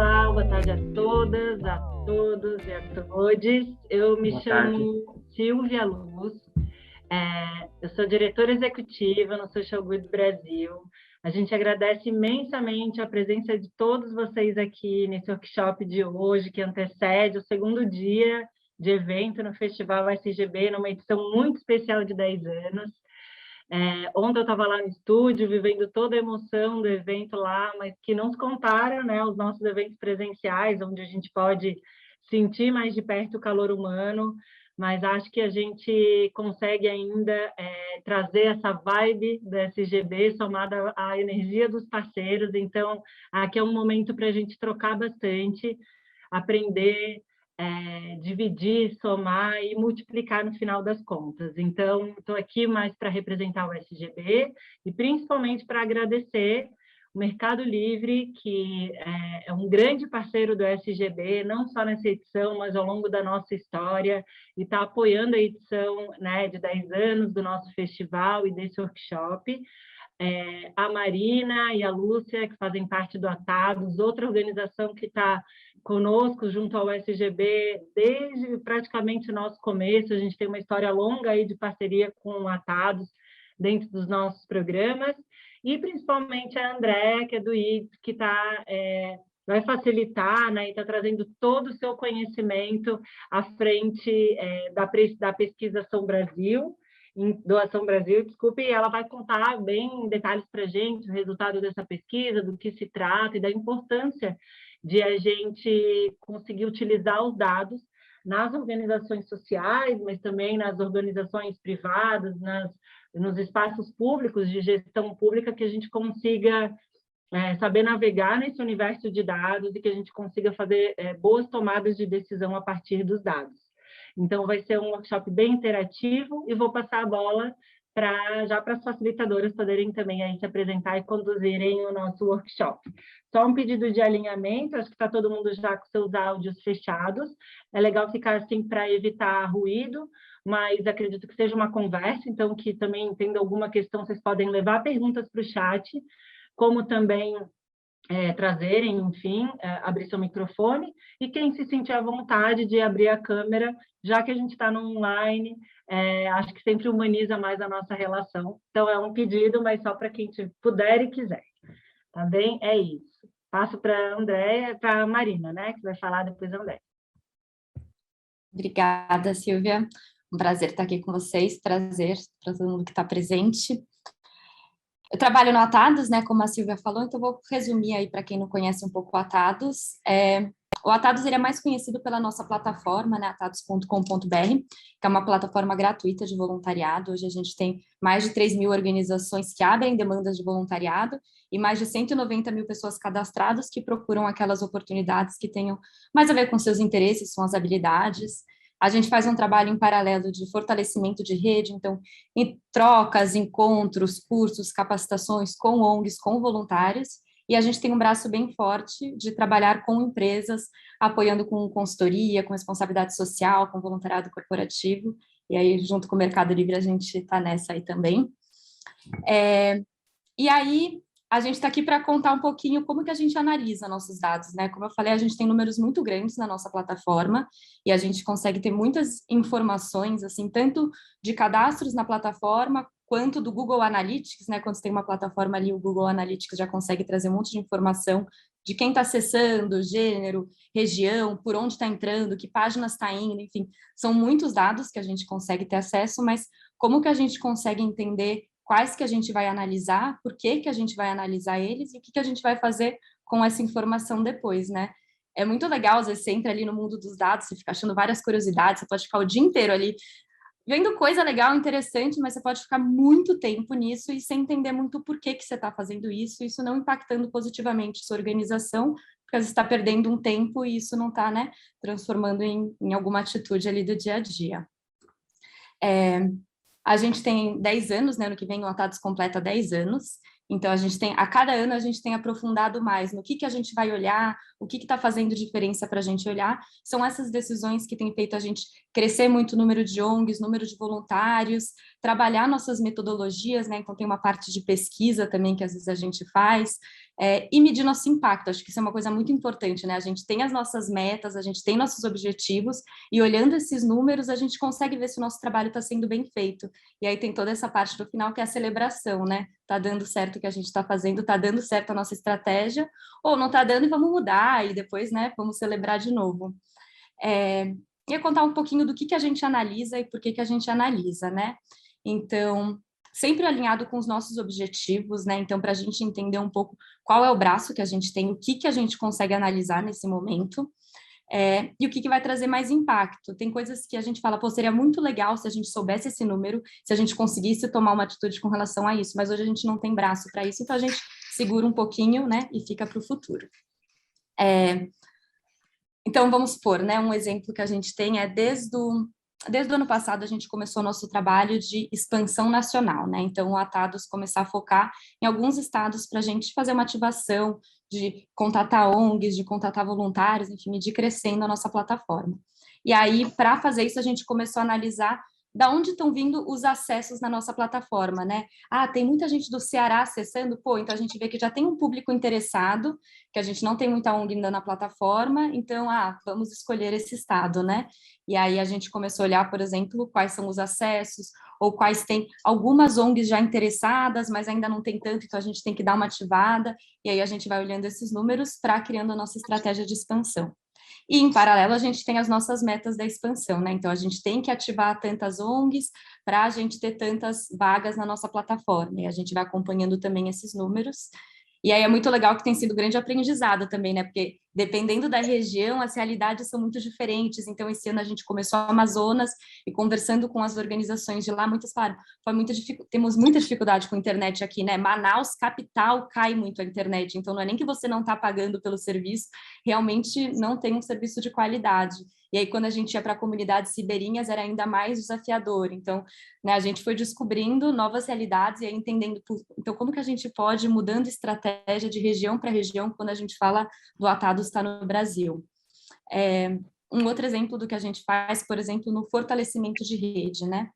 Olá, boa tarde a todas, a todos e a todes. Eu me chamo Silvia Luz, eu sou diretora executiva no Social Good Brasil. A gente agradece imensamente a presença de todos vocês aqui nesse workshop de hoje, que antecede o segundo dia de evento no Festival SGB, numa edição muito especial de 10 anos. Ontem eu estava lá no estúdio, vivendo toda a emoção do evento lá, mas que não se compara, né, aos nossos eventos presenciais, onde a gente pode sentir mais de perto o calor humano, mas acho que a gente consegue ainda trazer essa vibe da SGB somada à energia dos parceiros. Então, aqui é um momento para a gente trocar bastante, aprender, dividir, somar e multiplicar no final das contas. Então, estou aqui mais para representar o SGB e principalmente para agradecer o Mercado Livre, que é um grande parceiro do SGB, não só nessa edição, mas ao longo da nossa história, e está apoiando a edição, né, de 10 anos do nosso festival e desse workshop. A Marina e a Lúcia, que fazem parte do Atados, outra organização que está conosco junto ao SGB desde praticamente o nosso começo. A gente tem uma história longa aí de parceria com o Atados dentro dos nossos programas, e principalmente a Andréa, que é do IDS, que vai facilitar, né, e está trazendo todo o seu conhecimento à frente da pesquisa Ação Brasil, Doação Brasil, desculpe, e ela vai contar bem em detalhes para a gente o resultado dessa pesquisa, do que se trata e da importância de a gente conseguir utilizar os dados nas organizações sociais, mas também nas organizações privadas, nos espaços públicos de gestão pública, que a gente consiga saber navegar nesse universo de dados e que a gente consiga fazer boas tomadas de decisão a partir dos dados. Então, vai ser um workshop bem interativo e vou passar a bola já para as facilitadoras poderem também aí se apresentar e conduzirem o nosso workshop. Só um pedido de alinhamento, acho que está todo mundo já com seus áudios fechados. É legal ficar assim para evitar ruído, mas acredito que seja uma conversa, então que também, tendo alguma questão, vocês podem levar perguntas para o chat, como também trazerem, enfim, abrir seu microfone, e quem se sentir à vontade de abrir a câmera, já que a gente está no online, acho que sempre humaniza mais a nossa relação. Então, é um pedido, mas só para quem puder e quiser. Tá bem? É isso. Passo para a Andréia, para a Marina, né, que vai falar depois da Andréia. Obrigada, Silvia. Um prazer estar aqui com vocês, prazer para todo mundo que está presente. Eu trabalho no Atados, né, como a Silvia falou, então vou resumir aí para quem não conhece um pouco o Atados. O Atados ele é mais conhecido pela nossa plataforma, né, atados.com.br, que é uma plataforma gratuita de voluntariado. Hoje a gente tem mais de 3.000 organizações que abrem demandas de voluntariado e mais de 190 mil pessoas cadastradas que procuram aquelas oportunidades que tenham mais a ver com seus interesses, com as habilidades. A gente faz um trabalho em paralelo de fortalecimento de rede, então, em trocas, encontros, cursos, capacitações com ONGs, com voluntários, e a gente tem um braço bem forte de trabalhar com empresas, apoiando com consultoria, com responsabilidade social, com voluntariado corporativo, e aí, junto com o Mercado Livre, a gente está nessa aí também. E aí, a gente está aqui para contar um pouquinho como que a gente analisa nossos dados, né? Como eu falei, a gente tem números muito grandes na nossa plataforma e a gente consegue ter muitas informações, assim, tanto de cadastros na plataforma, quanto do Google Analytics, né? Quando você tem uma plataforma ali, o Google Analytics já consegue trazer um monte de informação de quem está acessando, gênero, região, por onde está entrando, que páginas está indo, enfim. São muitos dados que a gente consegue ter acesso, mas como que a gente consegue entender quais que a gente vai analisar, por que a gente vai analisar eles e o que a gente vai fazer com essa informação depois, né? É muito legal, às vezes você entra ali no mundo dos dados, você fica achando várias curiosidades, você pode ficar o dia inteiro ali vendo coisa legal, interessante, mas você pode ficar muito tempo nisso e sem entender muito o porquê que você está fazendo isso não impactando positivamente sua organização, porque você está perdendo um tempo e isso não está, né, transformando em alguma atitude ali do dia a dia. A gente tem 10 anos, né? Ano que vem o Atados completa 10 anos, então a gente tem, a cada ano a gente tem aprofundado mais no que a gente vai olhar, o que está fazendo diferença para a gente olhar. São essas decisões que têm feito a gente crescer muito o número de ONGs, número de voluntários, trabalhar nossas metodologias, né? Então tem uma parte de pesquisa também que às vezes a gente faz, e medir nosso impacto. Acho que isso é uma coisa muito importante, né? A gente tem as nossas metas, a gente tem nossos objetivos, e olhando esses números, a gente consegue ver se o nosso trabalho está sendo bem feito. E aí tem toda essa parte do final que é a celebração, né? Tá dando certo o que a gente está fazendo, tá dando certo a nossa estratégia, ou não tá dando e vamos mudar, e depois, né, vamos celebrar de novo. Ia contar um pouquinho do que a gente analisa e por que a gente analisa, né? Então, sempre alinhado com os nossos objetivos, né? Então, para a gente entender um pouco qual é o braço que a gente tem, o que a gente consegue analisar nesse momento, e o que vai trazer mais impacto. Tem coisas que a gente fala, pô, seria muito legal se a gente soubesse esse número, se a gente conseguisse tomar uma atitude com relação a isso, mas hoje a gente não tem braço para isso, então a gente segura um pouquinho, né, e fica para o futuro. Então, vamos supor, né, um exemplo que a gente tem é desde o ano passado a gente começou nosso trabalho de expansão nacional, né? Então, o Atados começar a focar em alguns estados para a gente fazer uma ativação de contatar ONGs, de contatar voluntários, enfim, de ir crescendo a nossa plataforma. E aí, para fazer isso, a gente começou a analisar da onde estão vindo os acessos na nossa plataforma, né? Ah, tem muita gente do Ceará acessando, pô, então a gente vê que já tem um público interessado, que a gente não tem muita ONG ainda na plataforma, então, vamos escolher esse estado, né? E aí a gente começou a olhar, por exemplo, quais são os acessos, ou quais tem algumas ONGs já interessadas, mas ainda não tem tanto, então a gente tem que dar uma ativada, e aí a gente vai olhando esses números para criando a nossa estratégia de expansão. E, em paralelo, a gente tem as nossas metas da expansão, né? Então, a gente tem que ativar tantas ONGs para a gente ter tantas vagas na nossa plataforma, e a gente vai acompanhando também esses números. E aí é muito legal que tem sido grande aprendizado também, né? Porque dependendo da região, as realidades são muito diferentes. Então, esse ano a gente começou a Amazonas e conversando com as organizações de lá, muitas falaram, temos muita dificuldade com a internet aqui, né? Manaus, capital, cai muito a internet. Então, não é nem que você não está pagando pelo serviço, realmente não tem um serviço de qualidade. E aí, quando a gente ia para comunidades ribeirinhas, era ainda mais desafiador. Então, né, a gente foi descobrindo novas realidades e aí entendendo, então, como que a gente pode ir mudando estratégia de região para região quando a gente fala do Atados está no Brasil. Um outro exemplo do que a gente faz, por exemplo, no fortalecimento de rede, né?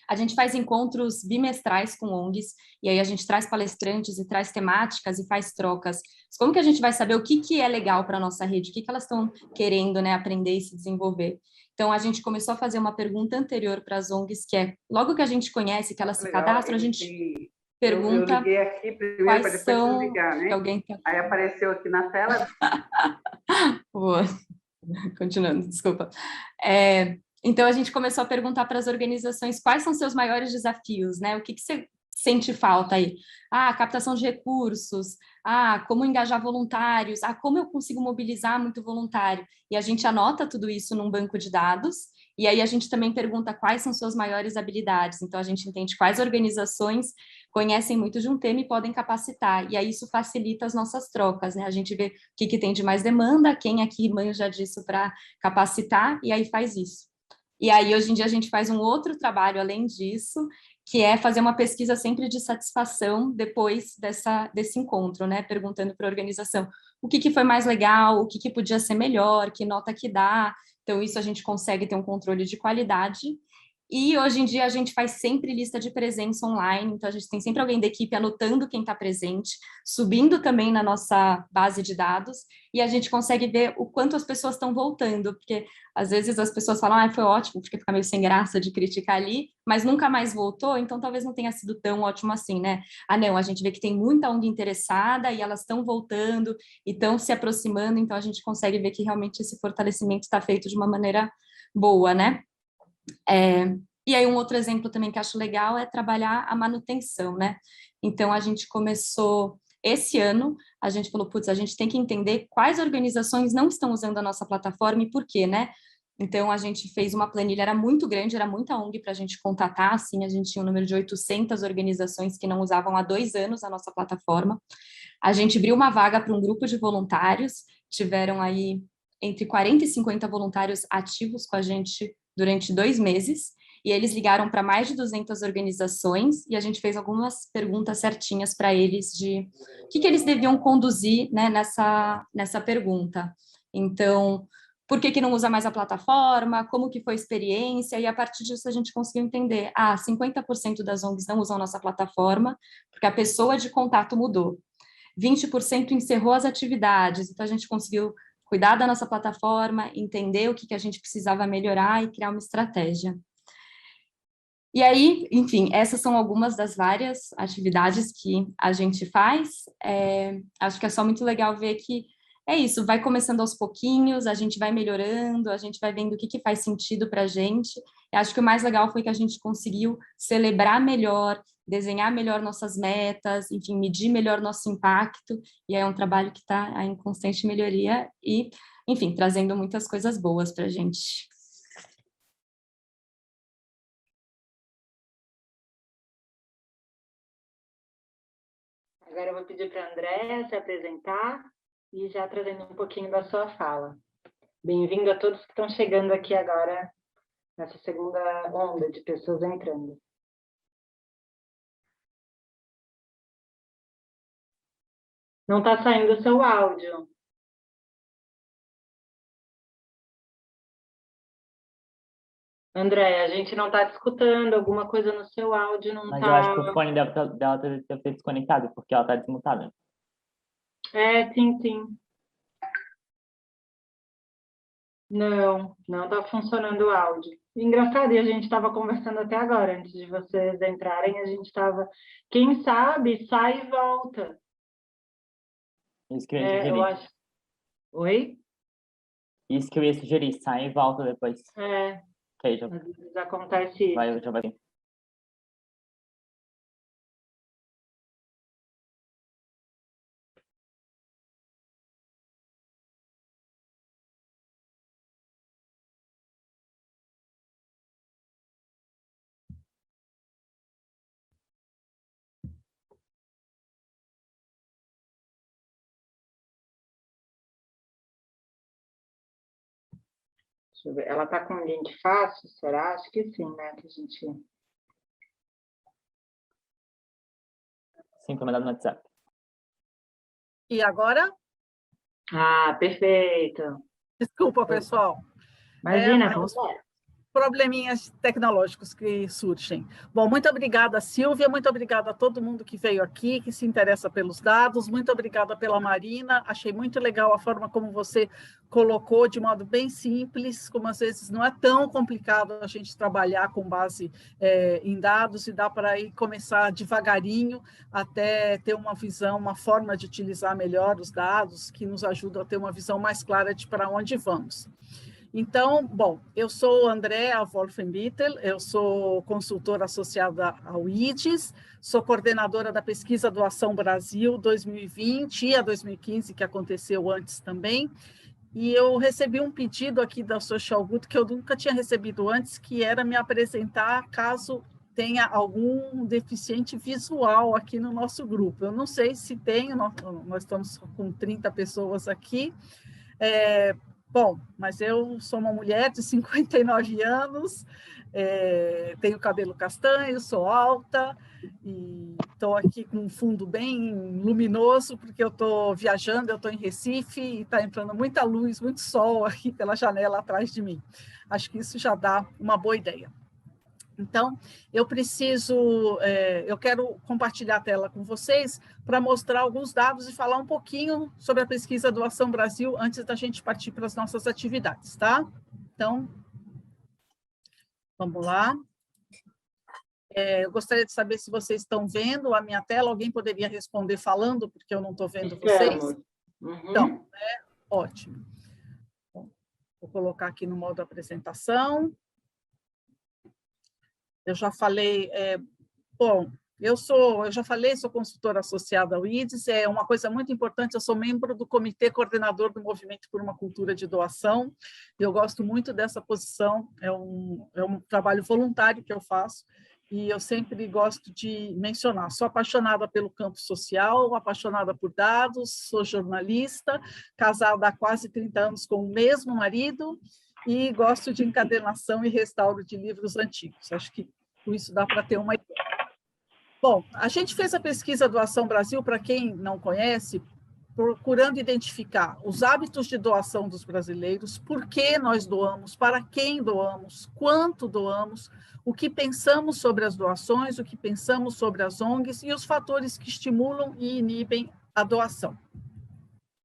A gente faz encontros bimestrais com ONGs, e aí a gente traz palestrantes e traz temáticas e faz trocas. Como que a gente vai saber o que é legal para a nossa rede, o que elas estão querendo, né, aprender e se desenvolver? Então, a gente começou a fazer uma pergunta anterior para as ONGs, que é, logo que a gente conhece, que elas se cadastram, a gente pergunta eu liguei aqui primeiro quais para depois são... ligar, né? Aí apareceu aqui na tela. Boa. Continuando, desculpa. Então, a gente começou a perguntar para as organizações quais são seus maiores desafios, né? O que você sente falta aí? Captação de recursos, como engajar voluntários, como eu consigo mobilizar muito voluntário. E a gente anota tudo isso num banco de dados, e aí a gente também pergunta quais são suas maiores habilidades. Então, a gente entende quais organizações conhecem muito de um tema e podem capacitar. E aí isso facilita as nossas trocas, né? A gente vê o que tem de mais demanda, quem aqui manja disso para capacitar, e aí faz isso. E aí, hoje em dia, a gente faz um outro trabalho além disso, que é fazer uma pesquisa sempre de satisfação depois desse encontro, né? Perguntando para a organização o que foi mais legal, o que podia ser melhor, que nota que dá. Então, isso a gente consegue ter um controle de qualidade. E hoje em dia a gente faz sempre lista de presença online, então a gente tem sempre alguém da equipe anotando quem está presente, subindo também na nossa base de dados, e a gente consegue ver o quanto as pessoas estão voltando, porque às vezes as pessoas falam, foi ótimo, porque fica meio sem graça de criticar ali, mas nunca mais voltou, então talvez não tenha sido tão ótimo assim, né? Não, a gente vê que tem muita ONG interessada e elas estão voltando e estão se aproximando, então a gente consegue ver que realmente esse fortalecimento está feito de uma maneira boa, né? E aí um outro exemplo também que acho legal é trabalhar a manutenção, né? Então a gente começou esse ano, a gente falou, a gente tem que entender quais organizações não estão usando a nossa plataforma e por quê, né? Então a gente fez uma planilha, era muito grande, era muita ONG para a gente contatar, assim, a gente tinha um número de 800 organizações que não usavam há 2 anos a nossa plataforma. A gente abriu uma vaga para um grupo de voluntários, tiveram aí entre 40 e 50 voluntários ativos com a gente durante 2 meses, e eles ligaram para mais de 200 organizações, e a gente fez algumas perguntas certinhas para eles de o que eles deviam conduzir, né, nessa pergunta. Então, por que não usa mais a plataforma, como que foi a experiência, e a partir disso a gente conseguiu entender, 50% das ONGs não usam nossa plataforma, porque a pessoa de contato mudou. 20% encerrou as atividades, então a gente conseguiu cuidar da nossa plataforma, entender o que a gente precisava melhorar e criar uma estratégia. E aí, enfim, essas são algumas das várias atividades que a gente faz. Acho que é só muito legal ver que é isso, vai começando aos pouquinhos, a gente vai melhorando, a gente vai vendo o que faz sentido para a gente. Eu acho que o mais legal foi que a gente conseguiu celebrar melhor, desenhar melhor nossas metas, enfim, medir melhor nosso impacto, e é um trabalho que está em constante melhoria e, enfim, trazendo muitas coisas boas para a gente. Agora eu vou pedir para a Andréa se apresentar e já trazendo um pouquinho da sua fala. Bem-vindo a todos que estão chegando aqui agora, nessa segunda onda de pessoas entrando. Não está saindo o seu áudio. André, a gente não está te escutando, alguma coisa no seu áudio não está... Mas eu acho que o fone dela deve ter desconectado, porque ela está desmutada. Sim. Não está funcionando o áudio. Engraçado, e a gente estava conversando até agora, antes de vocês entrarem, a gente estava... Quem sabe, sai e volta. Isso que eu ia sugerir. Eu acho... Oi? Isso que eu ia sugerir, sai e volta depois. Que aí já... Às vezes acontece isso. Já vai. Deixa eu ver. Ela está com um link fácil, será? Acho que sim, né? Que a gente... Sim, foi mandado no WhatsApp. E agora? Perfeito. Desculpa, pessoal. Imagina, vamos lá. Probleminhas tecnológicos que surgem. Bom, muito obrigada, Silvia, muito obrigada a todo mundo que veio aqui, que se interessa pelos dados, muito obrigada pela Marina, achei muito legal a forma como você colocou de modo bem simples, como às vezes não é tão complicado a gente trabalhar com base em dados e dá para ir começar devagarinho até ter uma visão, uma forma de utilizar melhor os dados que nos ajuda a ter uma visão mais clara de para onde vamos. Então, bom, eu sou Andréa Wolfenbittel, eu sou consultora associada ao IDES, sou coordenadora da pesquisa Doação Brasil 2020 e a 2015, que aconteceu antes também, e eu recebi um pedido aqui da Social Good que eu nunca tinha recebido antes, que era me apresentar caso tenha algum deficiente visual aqui no nosso grupo. Eu não sei se tem, nós estamos com 30 pessoas aqui, bom, mas eu sou uma mulher de 59 anos, tenho cabelo castanho, sou alta e estou aqui com um fundo bem luminoso, porque eu estou viajando, eu estou em Recife e está entrando muita luz, muito sol aqui pela janela atrás de mim. Acho que isso já dá uma boa ideia. Então, eu quero compartilhar a tela com vocês para mostrar alguns dados e falar um pouquinho sobre a pesquisa Doação Brasil antes da gente partir para as nossas atividades, tá? Então, vamos lá. Eu gostaria de saber se vocês estão vendo a minha tela, alguém poderia responder falando, porque eu não estou vendo vocês? Então, ótimo. Bom, vou colocar aqui no modo apresentação. Eu já falei, eu já falei, sou consultora associada ao IDES, é uma coisa muito importante, eu sou membro do comitê coordenador do Movimento por uma Cultura de Doação, e eu gosto muito dessa posição, é um trabalho voluntário que eu faço, e eu sempre gosto de mencionar, sou apaixonada pelo campo social, apaixonada por dados, sou jornalista, casada há quase 30 anos com o mesmo marido, e gosto de encadernação e restauro de livros antigos. Acho que com isso dá para ter uma ideia. Bom, a gente fez a pesquisa Doação Brasil, para quem não conhece, procurando identificar os hábitos de doação dos brasileiros, por que nós doamos, para quem doamos, quanto doamos, o que pensamos sobre as doações, o que pensamos sobre as ONGs e os fatores que estimulam e inibem a doação,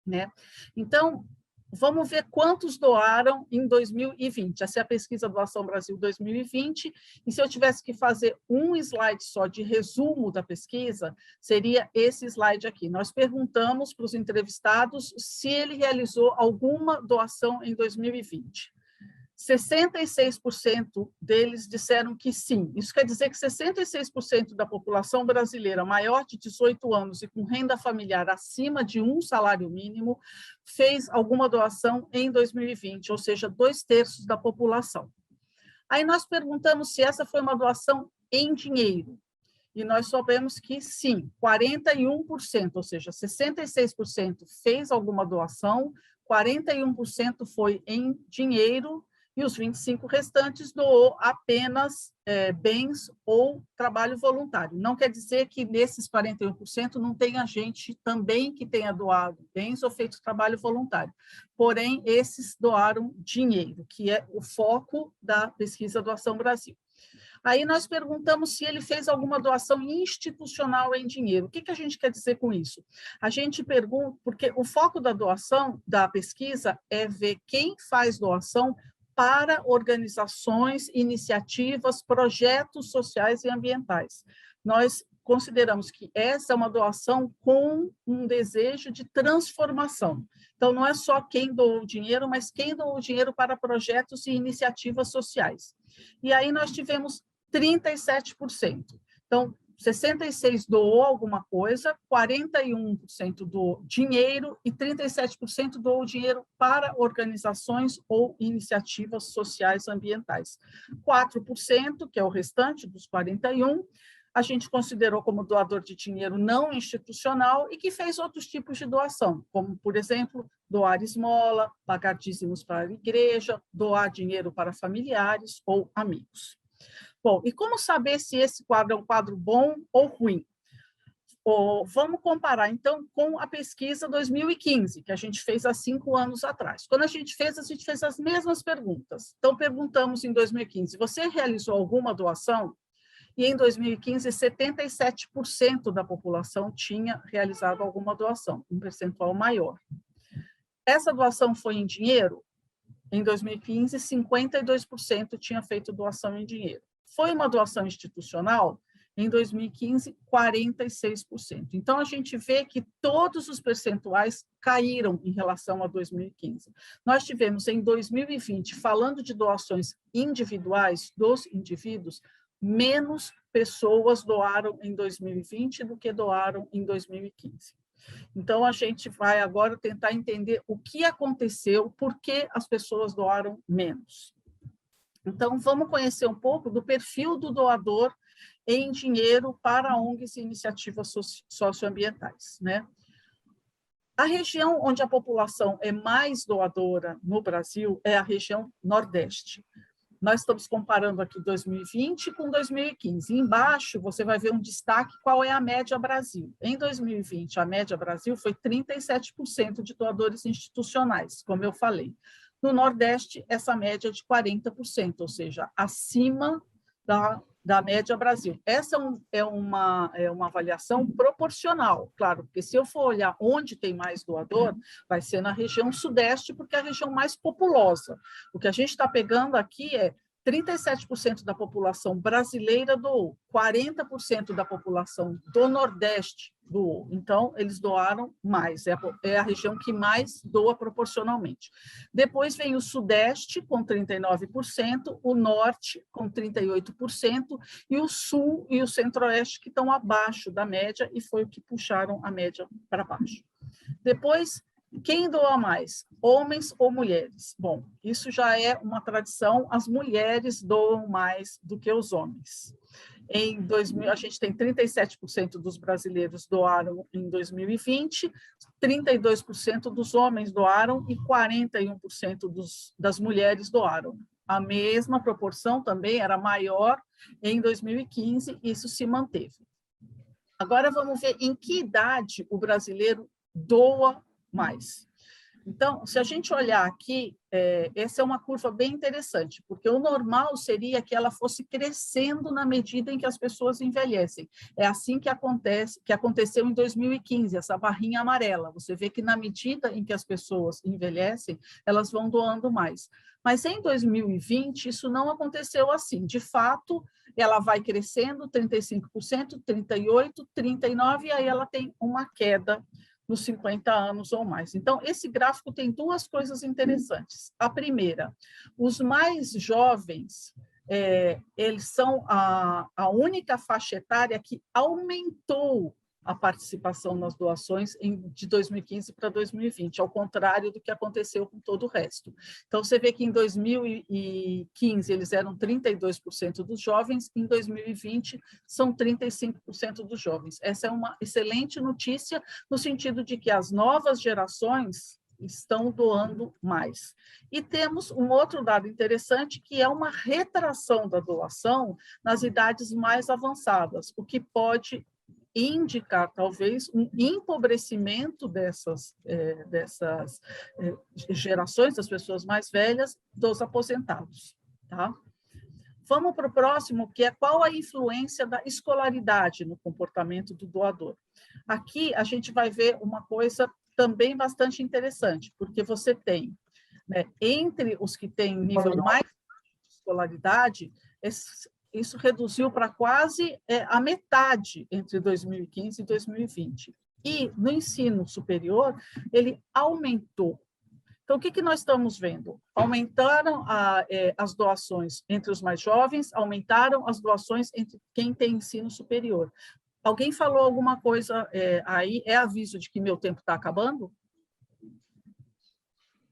né? Então, vamos ver quantos doaram em 2020. Essa é a pesquisa Doação Brasil 2020. E se eu tivesse que fazer um slide só de resumo da pesquisa, seria esse slide aqui. Nós perguntamos para os entrevistados se ele realizou alguma doação em 2020. 66% deles disseram que sim. Isso quer dizer que 66% da população brasileira maior de 18 anos e com renda familiar acima de um salário mínimo fez alguma doação em 2020, ou seja, 2/3 da população. Aí nós perguntamos se essa foi uma doação em dinheiro. E nós soubemos que sim, 41%, ou seja, 66% fez alguma doação, 41% foi em dinheiro, e os 25% restantes doou apenas bens ou trabalho voluntário. Não quer dizer que nesses 41% não tenha gente também que tenha doado bens ou feito trabalho voluntário. Porém, esses doaram dinheiro, que é o foco da pesquisa Doação Brasil. Aí nós perguntamos se ele fez alguma doação institucional em dinheiro. O que a gente quer dizer com isso? A gente pergunta, porque o foco da doação, da pesquisa, é ver quem faz doação para organizações, iniciativas, projetos sociais e ambientais. Nós consideramos que essa é uma doação com um desejo de transformação. Então, não é só quem doou o dinheiro, mas quem doou o dinheiro para projetos e iniciativas sociais. E aí nós tivemos 37%. Então, 66% doou alguma coisa, 41% doou dinheiro e 37% doou dinheiro para organizações ou iniciativas sociais ambientais. 4%, que é o restante dos 41%, a gente considerou como doador de dinheiro não institucional e que fez outros tipos de doação, como, por exemplo, doar esmola, pagar dízimos para a igreja, doar dinheiro para familiares ou amigos. Bom, e como saber se esse quadro é um quadro bom ou ruim? Vamos comparar, então, com a pesquisa 2015, que a gente fez há 5 anos atrás. Quando a gente fez as mesmas perguntas. Então, perguntamos em 2015, você realizou alguma doação? E em 2015, 77% da população tinha realizado alguma doação, um percentual maior. Essa doação foi em dinheiro? Em 2015, 52% tinha feito doação em dinheiro. Foi uma doação institucional? Em 2015, 46%. Então, a gente vê que todos os percentuais caíram em relação a 2015. Nós tivemos, em 2020, falando de doações individuais dos indivíduos, menos pessoas doaram em 2020 do que doaram em 2015. Então, a gente vai agora tentar entender o que aconteceu, por que as pessoas doaram menos. Então, vamos conhecer um pouco do perfil do doador em dinheiro para ONGs e iniciativas socioambientais, né? A região onde a população é mais doadora no Brasil é a região Nordeste. Nós estamos comparando aqui 2020 com 2015. Embaixo, você vai ver um destaque, qual é a média Brasil. Em 2020, a média Brasil foi 37% de doadores institucionais, como eu falei. No Nordeste, essa média é de 40%, ou seja, acima da média Brasil. Essa é uma avaliação proporcional, claro, porque se eu for olhar onde tem mais doador, vai ser na região Sudeste, porque é a região mais populosa. O que a gente está pegando aqui é 37% da população brasileira doou, 40% da população do Nordeste doou. Então, eles doaram mais, é a região que mais doa proporcionalmente. Depois vem o Sudeste, com 39%, o Norte, com 38%, e o Sul e o Centro-Oeste, que estão abaixo da média, e foi o que puxaram a média para baixo. Depois, quem doa mais, homens ou mulheres? Bom, isso já é uma tradição, as mulheres doam mais do que os homens. Em 2000, a gente tem 37% dos brasileiros doaram em 2020, 32% dos homens doaram e 41% das mulheres doaram. A mesma proporção também era maior em 2015, isso se manteve. Agora vamos ver em que idade o brasileiro doa mais. Então, se a gente olhar aqui, essa é uma curva bem interessante, porque o normal seria que ela fosse crescendo na medida em que as pessoas envelhecem. É assim que aconteceu em 2015, essa barrinha amarela. Você vê que na medida em que as pessoas envelhecem, elas vão doando mais. Mas em 2020, isso não aconteceu assim. De fato, ela vai crescendo 35%, 38%, 39%, e aí ela tem uma queda nos 50 anos ou mais. Então, esse gráfico tem duas coisas interessantes. A primeira, os mais jovens, eles são a única faixa etária que aumentou a participação nas doações de 2015 para 2020, ao contrário do que aconteceu com todo o resto. Então, você vê que em 2015 eles eram 32% dos jovens, em 2020 são 35% dos jovens. Essa é uma excelente notícia, no sentido de que as novas gerações estão doando mais. E temos um outro dado interessante, que é uma retração da doação nas idades mais avançadas, o que pode indicar, talvez, um empobrecimento dessas gerações, das pessoas mais velhas, dos aposentados. Tá? Vamos para o próximo, que é qual a influência da escolaridade no comportamento do doador. Aqui a gente vai ver uma coisa também bastante interessante, porque você tem, né, entre os que têm nível mais de escolaridade, isso reduziu para quase a metade entre 2015 e 2020. E no ensino superior, ele aumentou. Então, o que nós estamos vendo? Aumentaram as doações entre os mais jovens, aumentaram as doações entre quem tem ensino superior. Alguém falou alguma coisa aí? É aviso de que meu tempo está acabando?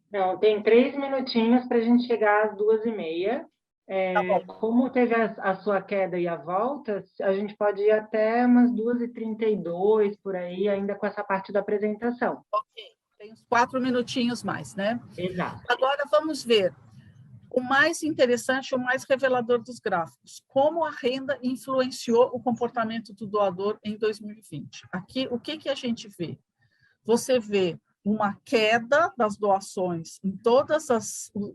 Não, tem 3 minutinhos para a gente chegar às 2h30. Como teve a sua queda e a volta, a gente pode ir até umas 2h32, por aí, ainda com essa parte da apresentação. Ok, tem uns 4 minutinhos mais, né? Exato. Agora vamos ver o mais interessante, o mais revelador dos gráficos. Como a renda influenciou o comportamento do doador em 2020. Aqui, o que a gente vê? Você vê uma queda das doações em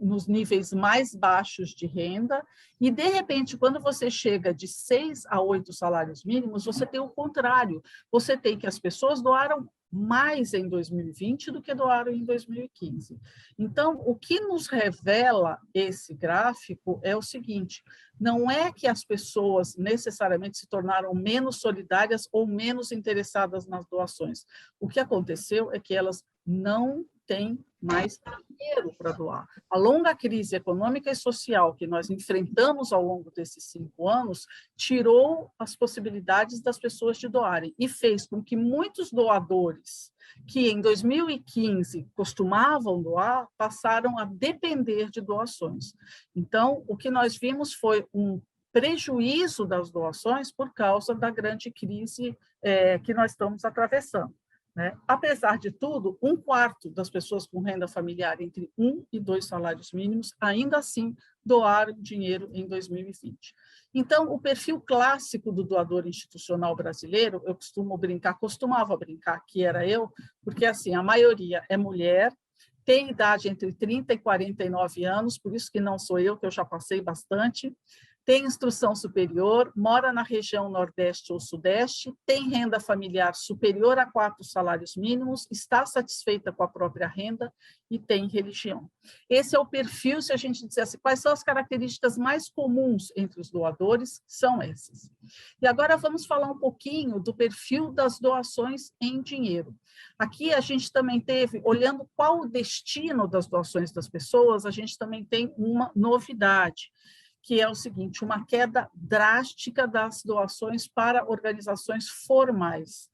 nos níveis mais baixos de renda, e, de repente, quando você chega de 6 a 8 salários mínimos, você tem o contrário. Você tem que as pessoas doaram mais em 2020 do que doaram em 2015. Então, o que nos revela esse gráfico é o seguinte: não é que as pessoas necessariamente se tornaram menos solidárias ou menos interessadas nas doações. O que aconteceu é que elas não têm mais dinheiro para doar. A longa crise econômica e social que nós enfrentamos ao longo desses 5 anos tirou as possibilidades das pessoas de doarem e fez com que muitos doadores que em 2015 costumavam doar, passaram a depender de doações. Então, o que nós vimos foi um prejuízo das doações por causa da grande crise que nós estamos atravessando. Né? Apesar de tudo, 1/4 das pessoas com renda familiar entre 1 e 2 salários mínimos, ainda assim, doaram dinheiro em 2020. Então, o perfil clássico do doador institucional brasileiro, eu costumava brincar que era eu, porque assim, a maioria é mulher, tem idade entre 30 e 49 anos, por isso que não sou eu, que eu já passei bastante, tem instrução superior, mora na região Nordeste ou Sudeste, tem renda familiar superior a 4 salários mínimos, está satisfeita com a própria renda e tem religião. Esse é o perfil, se a gente dissesse quais são as características mais comuns entre os doadores, são essas. E agora vamos falar um pouquinho do perfil das doações em dinheiro. Aqui a gente também teve, olhando qual o destino das doações das pessoas, a gente também tem uma novidade, que é o seguinte: uma queda drástica das doações para organizações formais.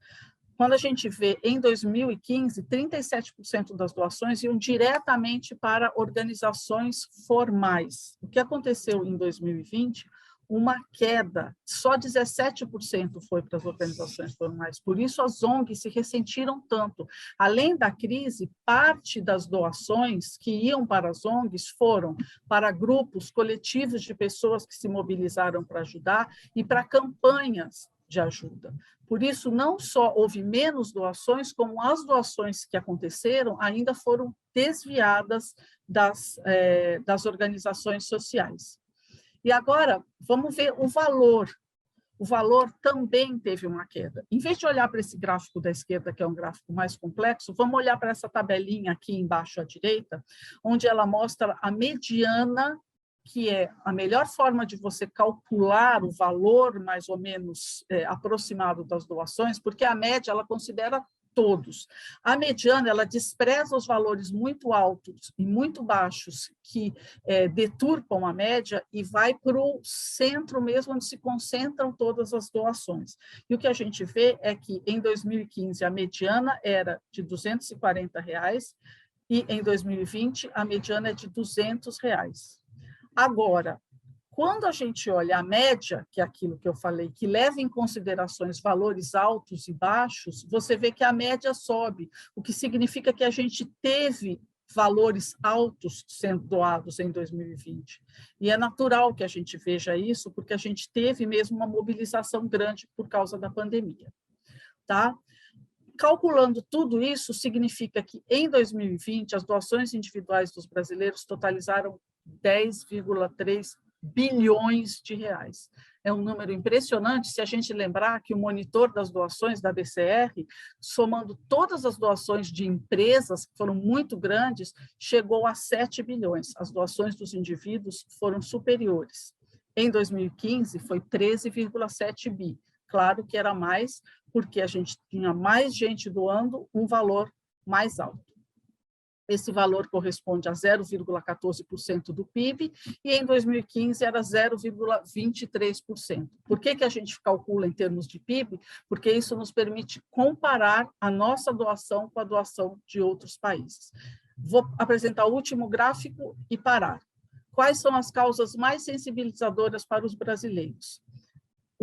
Quando a gente vê, em 2015, 37% das doações iam diretamente para organizações formais. O que aconteceu em 2020? uma queda, só 17% foi para as organizações formais, por isso as ONGs se ressentiram tanto. Além da crise, parte das doações que iam para as ONGs foram para grupos coletivos de pessoas que se mobilizaram para ajudar e para campanhas de ajuda. Por isso, não só houve menos doações, como as doações que aconteceram ainda foram desviadas das organizações sociais. E agora, vamos ver o valor. O valor também teve uma queda. Em vez de olhar para esse gráfico da esquerda, que é um gráfico mais complexo, vamos olhar para essa tabelinha aqui embaixo à direita, onde ela mostra a mediana, que é a melhor forma de você calcular o valor mais ou menos aproximado das doações, porque a média ela considera todos. A mediana, ela despreza os valores muito altos e muito baixos que deturpam a média e vai para o centro mesmo, onde se concentram todas as doações. E o que a gente vê é que, em 2015, a mediana era de R$ 240, e em 2020, a mediana é de R$ 200. Agora, quando a gente olha a média, que é aquilo que eu falei, que leva em considerações valores altos e baixos, você vê que a média sobe, o que significa que a gente teve valores altos sendo doados em 2020. E é natural que a gente veja isso, porque a gente teve mesmo uma mobilização grande por causa da pandemia. Tá? Calculando tudo isso, significa que em 2020, as doações individuais dos brasileiros totalizaram 10,3 bilhões de reais. É um número impressionante se a gente lembrar que o monitor das doações da BCR, somando todas as doações de empresas, que foram muito grandes, chegou a 7 bilhões. As doações dos indivíduos foram superiores. Em 2015, foi 13,7 bi. Claro que era mais, porque a gente tinha mais gente doando, um valor mais alto. Esse valor corresponde a 0,14% do PIB, e em 2015 era 0,23%. Por que a gente calcula em termos de PIB? Porque isso nos permite comparar a nossa doação com a doação de outros países. Vou apresentar o último gráfico e parar. Quais são as causas mais sensibilizadoras para os brasileiros?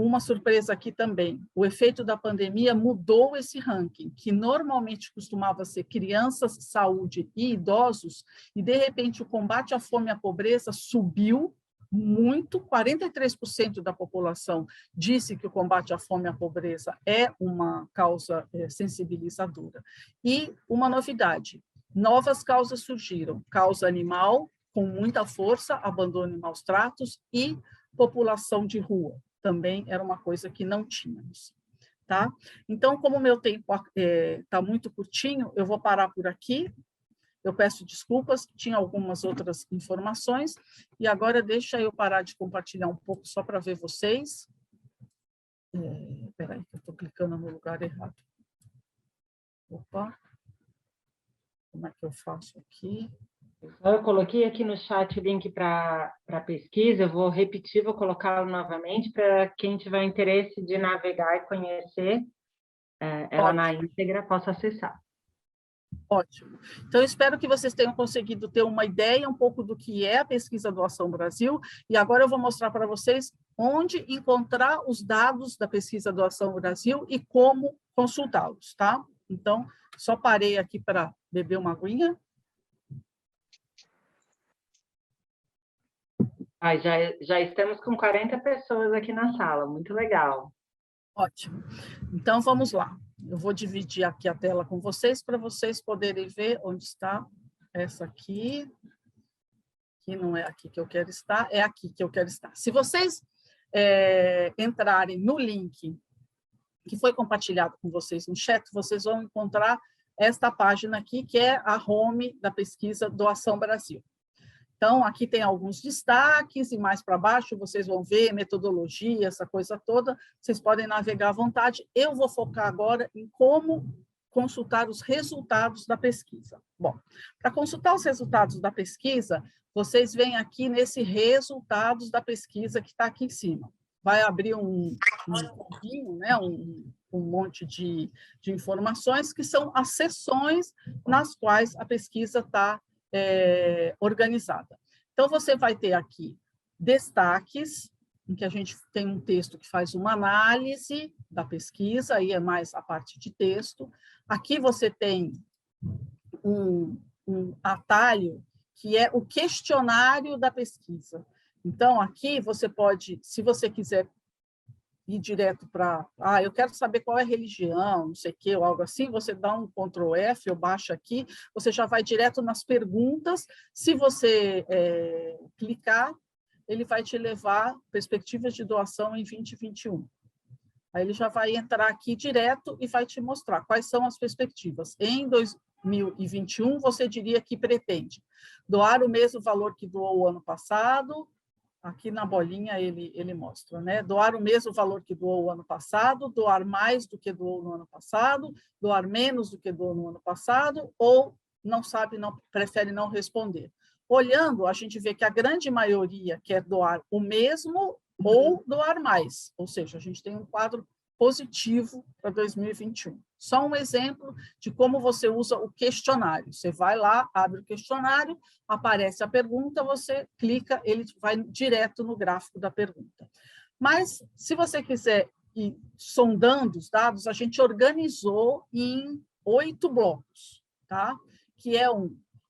Uma surpresa aqui também, o efeito da pandemia mudou esse ranking, que normalmente costumava ser crianças, saúde e idosos, e de repente o combate à fome e à pobreza subiu muito, 43% da população disse que o combate à fome e à pobreza é uma causa sensibilizadora. E uma novidade, novas causas surgiram, causa animal, com muita força, abandono e maus tratos, e população de rua. Também era uma coisa que não tínhamos, tá? Então, como o meu tempo está muito curtinho, eu vou parar por aqui. Eu peço desculpas, tinha algumas outras informações, e agora deixa eu parar de compartilhar um pouco só para ver vocês. Espera aí, que eu estou clicando no lugar errado. Opa! Como é que eu faço aqui? Eu coloquei aqui no chat o link para a pesquisa, eu vou repetir, vou colocá-lo novamente para quem tiver interesse de navegar e conhecer ela na íntegra, possa acessar. Ótimo. Então, eu espero que vocês tenham conseguido ter uma ideia um pouco do que é a pesquisa Doação Brasil, e agora eu vou mostrar para vocês onde encontrar os dados da pesquisa Doação Brasil e como consultá-los, tá? Então, só parei aqui para beber uma aguinha. Já estamos com 40 pessoas aqui na sala, muito legal. Ótimo. Então, vamos lá. Eu vou dividir aqui a tela com vocês, para vocês poderem ver onde está essa aqui, que não é aqui que eu quero estar, é aqui que eu quero estar. Se vocês entrarem no link que foi compartilhado com vocês no chat, vocês vão encontrar esta página aqui, que é a home da pesquisa Doação Brasil. Então, aqui tem alguns destaques, e mais para baixo vocês vão ver metodologia, essa coisa toda, vocês podem navegar à vontade. Eu vou focar agora em como consultar os resultados da pesquisa. Bom, para consultar os resultados da pesquisa, vocês vêm aqui nesse resultados da pesquisa que está aqui em cima. Vai abrir um né, um monte de informações, que são as seções nas quais a pesquisa está organizada. Então, você vai ter aqui destaques, em que a gente tem um texto que faz uma análise da pesquisa, aí é mais a parte de texto. Aqui você tem um atalho que é o questionário da pesquisa. Então, aqui você pode, se você quiser ir direto para, eu quero saber qual é a religião, não sei o quê, ou algo assim, você dá um Ctrl F ou baixa aqui, você já vai direto nas perguntas. Se você clicar, ele vai te levar perspectivas de doação em 2021. Aí ele já vai entrar aqui direto e vai te mostrar quais são as perspectivas. Em 2021, você diria que pretende doar o mesmo valor que doou o ano passado. Aqui na bolinha ele mostra, né? Doar o mesmo valor que doou o ano passado, doar mais do que doou no ano passado, doar menos do que doou no ano passado, ou não sabe, prefere não responder. Olhando, a gente vê que a grande maioria quer doar o mesmo ou doar mais, ou seja, a gente tem um quadro positivo para 2021. Só um exemplo de como você usa o questionário. Você vai lá, abre o questionário, aparece a pergunta, você clica, ele vai direto no gráfico da pergunta. Mas, se você quiser ir sondando os dados, a gente organizou em 8 blocos, tá? Que é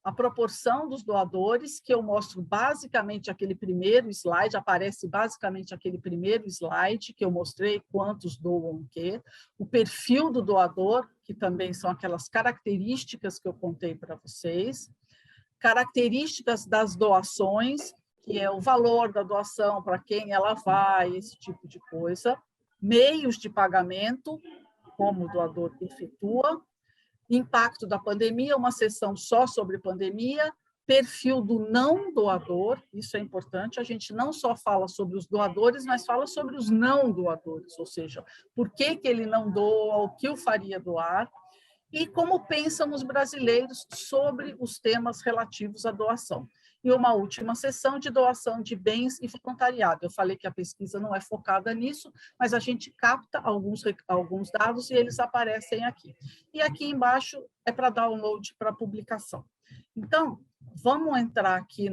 a proporção dos doadores, que eu mostro basicamente aquele primeiro slide, aparece basicamente aquele primeiro slide que eu mostrei, quantos doam o quê, o perfil do doador, que também são aquelas características que eu contei para vocês, características das doações, que é o valor da doação, para quem ela vai, esse tipo de coisa, meios de pagamento, como o doador efetua, impacto da pandemia, uma sessão só sobre pandemia, perfil do não doador, isso é importante, a gente não só fala sobre os doadores, mas fala sobre os não doadores, ou seja, por que ele não doa, o que o faria doar, e como pensam os brasileiros sobre os temas relativos à doação. E uma última sessão de doação de bens e voluntariado. Eu falei que a pesquisa não é focada nisso, mas a gente capta alguns dados e eles aparecem aqui. E aqui embaixo é para download para publicação. Então, vamos entrar aqui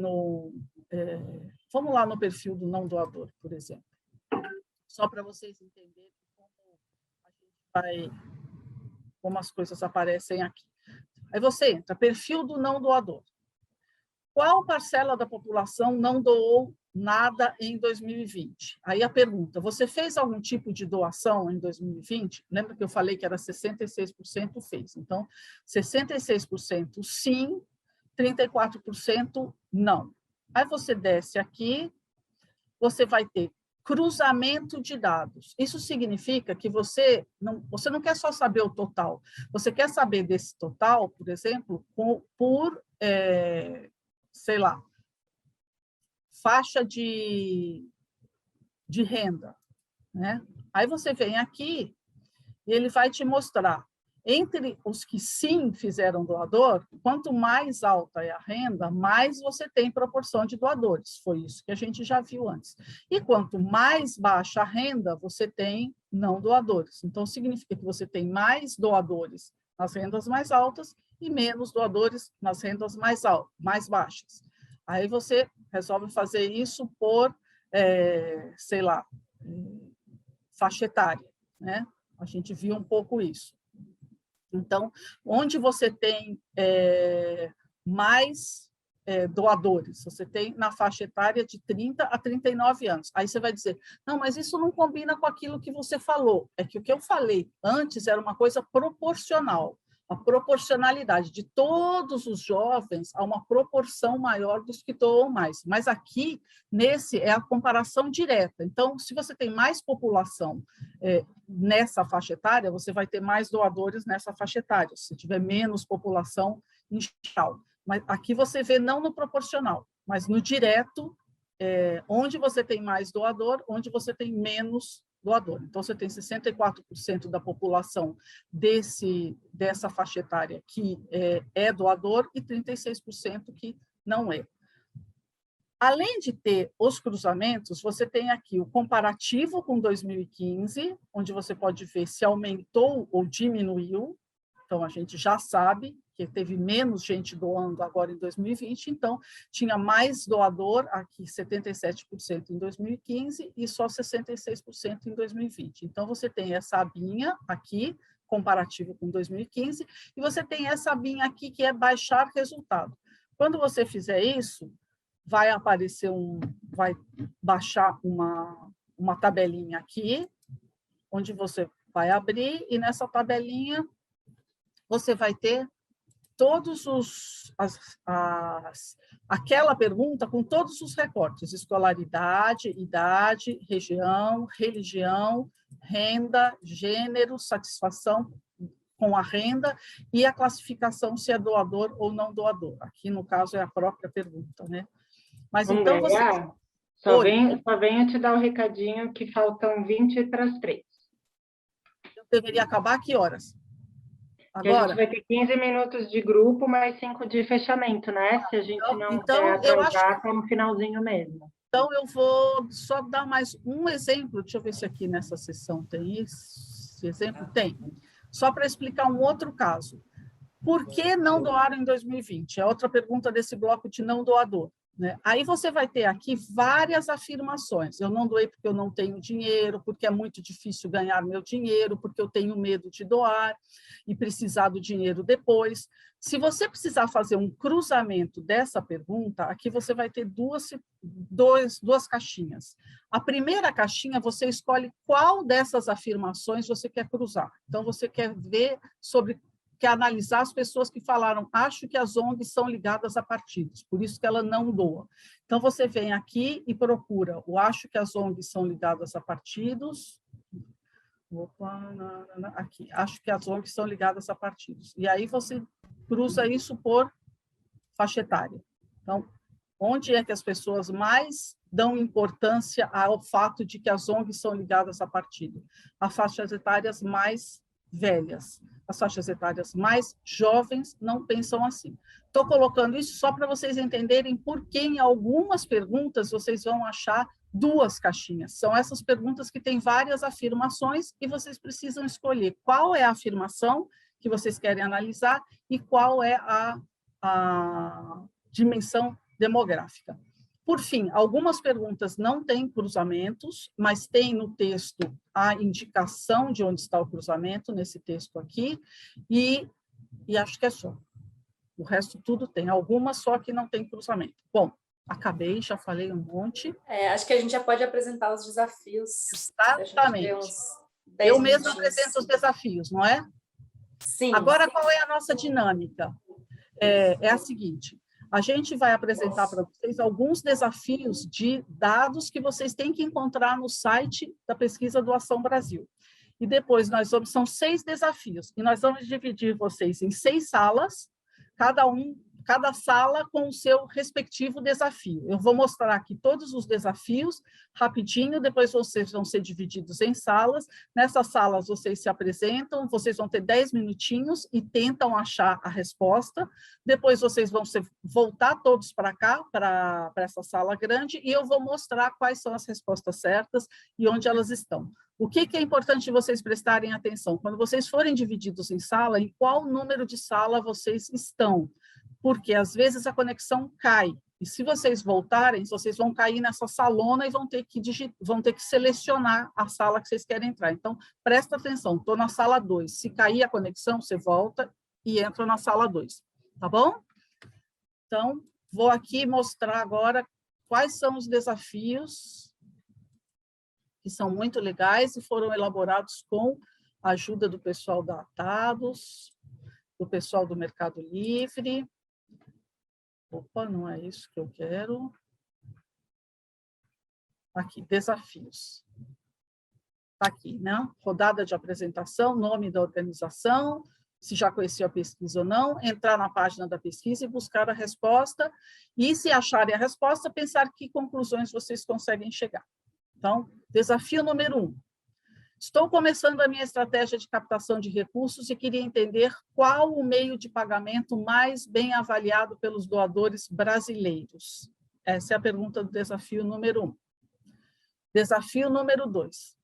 vamos lá no perfil do não doador, por exemplo. Só para vocês entenderem como as coisas aparecem aqui. Aí você entra, perfil do não doador. Qual parcela da população não doou nada em 2020? Aí a pergunta, você fez algum tipo de doação em 2020? Lembra que eu falei que era 66% fez. Então, 66% sim, 34% não. Aí você desce aqui, você vai ter cruzamento de dados. Isso significa que você não quer só saber o total, você quer saber desse total, por exemplo, sei lá, faixa de renda, né? Aí você vem aqui e ele vai te mostrar, entre os que sim fizeram doador, quanto mais alta é a renda, mais você tem proporção de doadores. Foi isso que a gente já viu antes. E quanto mais baixa a renda, você tem não doadores. Então, significa que você tem mais doadores nas rendas mais altas e menos doadores nas rendas mais baixas. Aí você resolve fazer isso por, sei lá, faixa etária, né? A gente viu um pouco isso. Então, onde você tem mais doadores? Você tem na faixa etária de 30 a 39 anos. Aí você vai dizer, não, mas isso não combina com aquilo que você falou. É que o que eu falei antes era uma coisa proporcional. A proporcionalidade de todos os jovens a uma proporção maior dos que doam mais. Mas aqui, nesse, é a comparação direta. Então, se você tem mais população nessa faixa etária, você vai ter mais doadores nessa faixa etária. Se tiver menos população, em geral. Mas aqui você vê não no proporcional, mas no direto, onde você tem mais doador, onde você tem menos doador. Então, você tem 64% da população dessa faixa etária que é doador e 36% que não é. Além de ter os cruzamentos, você tem aqui o comparativo com 2015, onde você pode ver se aumentou ou diminuiu, Então, a gente já sabe que teve menos gente doando agora em 2020, então, tinha mais doador, aqui 77% em 2015 e só 66% em 2020. Então, você tem essa abinha aqui, comparativo com 2015, e você tem essa abinha aqui, que é baixar resultado. Quando você fizer isso, vai aparecer vai baixar uma tabelinha aqui, onde você vai abrir, e nessa tabelinha você vai ter todos aquela pergunta com todos os recortes: escolaridade, idade, região, religião, renda, gênero, satisfação com a renda e a classificação se é doador ou não doador. Aqui, no caso, é a própria pergunta, né? Mas então você... Só venho te dar o recadinho que faltam 20 para as 3. Eu deveria acabar a que horas? Agora? A gente vai ter 15 minutos de grupo, mais 5 de fechamento, né? Se a gente não quer atrasar, tá no finalzinho mesmo. Então, eu vou só dar mais um exemplo. Deixa eu ver se aqui nessa sessão tem esse exemplo. Tem. Só para explicar um outro caso. Por que não doaram em 2020? É outra pergunta desse bloco de não doador. Né? Aí você vai ter aqui várias afirmações. Eu não doei porque eu não tenho dinheiro, porque é muito difícil ganhar meu dinheiro, porque eu tenho medo de doar e precisar do dinheiro depois. Se você precisar fazer um cruzamento dessa pergunta, aqui você vai ter duas caixinhas. A primeira caixinha, você escolhe qual dessas afirmações você quer cruzar. Então, você quer analisar as pessoas que falaram: acho que as ONGs são ligadas a partidos, por isso que ela não doa. Então, você vem aqui e procura o acho que as ONGs são ligadas a partidos. Aqui, acho que as ONGs são ligadas a partidos. E aí você cruza isso por faixa etária. Então, onde é que as pessoas mais dão importância ao fato de que as ONGs são ligadas a partido? As faixas etárias mais velhas. As faixas etárias mais jovens não pensam assim. Estou colocando isso só para vocês entenderem por que em algumas perguntas vocês vão achar duas caixinhas. São essas perguntas que têm várias afirmações e vocês precisam escolher qual é a afirmação que vocês querem analisar e qual é a dimensão demográfica. Por fim, algumas perguntas não têm cruzamentos, mas tem no texto a indicação de onde está o cruzamento, nesse texto aqui, e acho que é só. O resto tudo tem, algumas só que não tem cruzamento. Bom, acabei, já falei um monte. Acho que a gente já pode apresentar os desafios. Exatamente. Eu mesma apresento os desafios, não é? Sim. Agora, qual é a nossa dinâmica? É a seguinte: a gente vai apresentar para vocês alguns desafios de dados que vocês têm que encontrar no site da Pesquisa Doação Brasil. E depois são 6 desafios, e nós vamos dividir vocês em 6 salas, cada sala com o seu respectivo desafio. Eu vou mostrar aqui todos os desafios rapidinho, depois vocês vão ser divididos em salas. Nessas salas vocês se apresentam, vocês vão ter 10 minutinhos e tentam achar a resposta. Depois vocês vão voltar todos para cá, para essa sala grande, e eu vou mostrar quais são as respostas certas e onde elas estão. O que é importante vocês prestarem atenção? Quando vocês forem divididos em sala, em qual número de sala vocês estão? Porque, às vezes, a conexão cai. E, se vocês voltarem, vocês vão cair nessa salona e vão ter que selecionar a sala que vocês querem entrar. Então, presta atenção, estou na sala 2. Se cair a conexão, você volta e entra na sala 2. Tá bom? Então, vou aqui mostrar agora quais são os desafios que são muito legais e foram elaborados com a ajuda do pessoal da Atados, do pessoal do Mercado Livre. Opa, não é isso que eu quero. Aqui, desafios. Está aqui, né? Rodada de apresentação, nome da organização, se já conhecia a pesquisa ou não, entrar na página da pesquisa e buscar a resposta, e se acharem a resposta, pensar que conclusões vocês conseguem chegar. Então, desafio número 1. Estou começando a minha estratégia de captação de recursos e queria entender qual o meio de pagamento mais bem avaliado pelos doadores brasileiros. Essa é a pergunta do desafio número 1. Desafio número 2.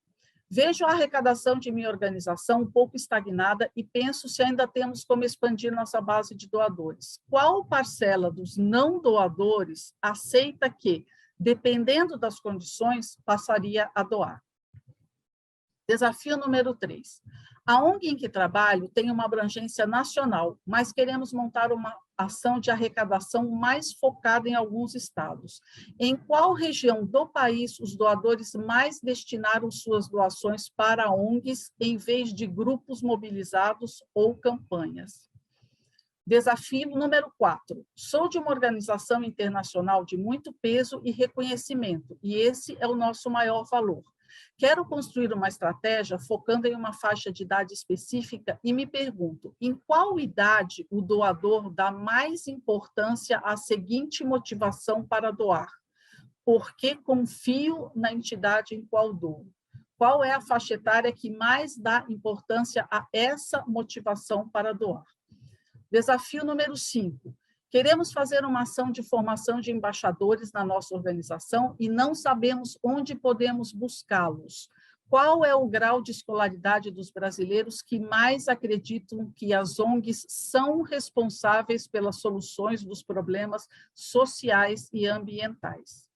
Vejo a arrecadação de minha organização um pouco estagnada e penso se ainda temos como expandir nossa base de doadores. Qual parcela dos não doadores aceita que, dependendo das condições, passaria a doar? Desafio número 3. A ONG em que trabalho tem uma abrangência nacional, mas queremos montar uma ação de arrecadação mais focada em alguns estados. Em qual região do país os doadores mais destinaram suas doações para ONGs em vez de grupos mobilizados ou campanhas? Desafio número 4. Sou de uma organização internacional de muito peso e reconhecimento, e esse é o nosso maior valor. Quero construir uma estratégia focando em uma faixa de idade específica e me pergunto, em qual idade o doador dá mais importância à seguinte motivação para doar? Porque confio na entidade em qual dou. Qual é a faixa etária que mais dá importância a essa motivação para doar? Desafio número 5. Queremos fazer uma ação de formação de embaixadores na nossa organização e não sabemos onde podemos buscá-los. Qual é o grau de escolaridade dos brasileiros que mais acreditam que as ONGs são responsáveis pelas soluções dos problemas sociais e ambientais?